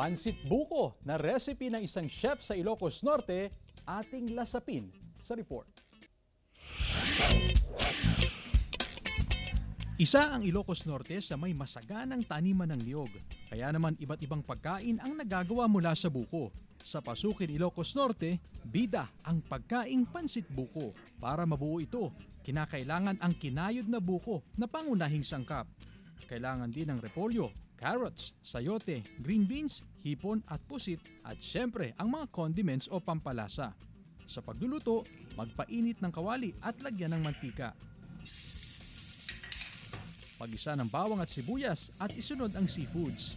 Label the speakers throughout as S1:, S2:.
S1: Pansit buko na recipe ng isang chef sa Ilocos Norte, ating lasapin sa report. Isa ang Ilocos Norte sa may masaganang taniman ng niyog. Kaya naman iba't ibang pagkain ang nagagawa mula sa buko. Sa Pasukin, Ilocos Norte, bida ang pagkaing pansit buko. Para mabuo ito, kinakailangan ang kinayod na buko na pangunahing sangkap. Kailangan din ng repolyo, carrots, sayote, green beans, hipon at pusit at syempre ang mga condiments o pampalasa. Sa pagluluto, magpainit ng kawali at lagyan ng mantika. Pag-isa ng bawang at sibuyas at isunod ang seafoods.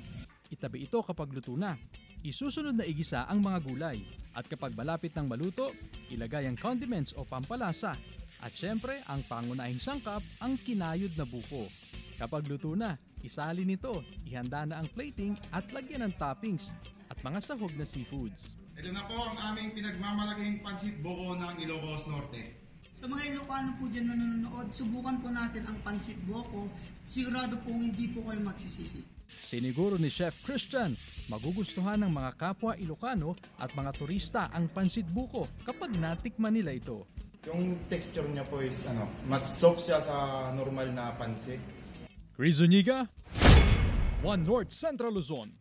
S1: Itabi ito kapag luto na. Isusunod na igisa ang mga gulay. At kapag malapit ng maluto, ilagay ang condiments o pampalasa. At syempre, ang pangunahing sangkap, ang kinayod na buko. Kapag luto na, isalin ito, ihanda na ang plating at lagyan ng toppings at mga sahog na seafoods.
S2: Ito na po ang aming pinagmamalaking pansit buko ng Ilocos Norte.
S3: Sa mga Ilocano po dyan na nanonood, subukan po natin ang pansit buko. Sigurado po hindi po kayo magsisisi.
S1: Siniguro ni Chef Christian, magugustuhan ng mga kapwa Ilocano at mga turista ang pansit buko kapag natikman nila ito.
S2: Yung texture niya po is mas soft siya sa normal na pansit.
S1: Chris Zuniga, One North Central Luzon.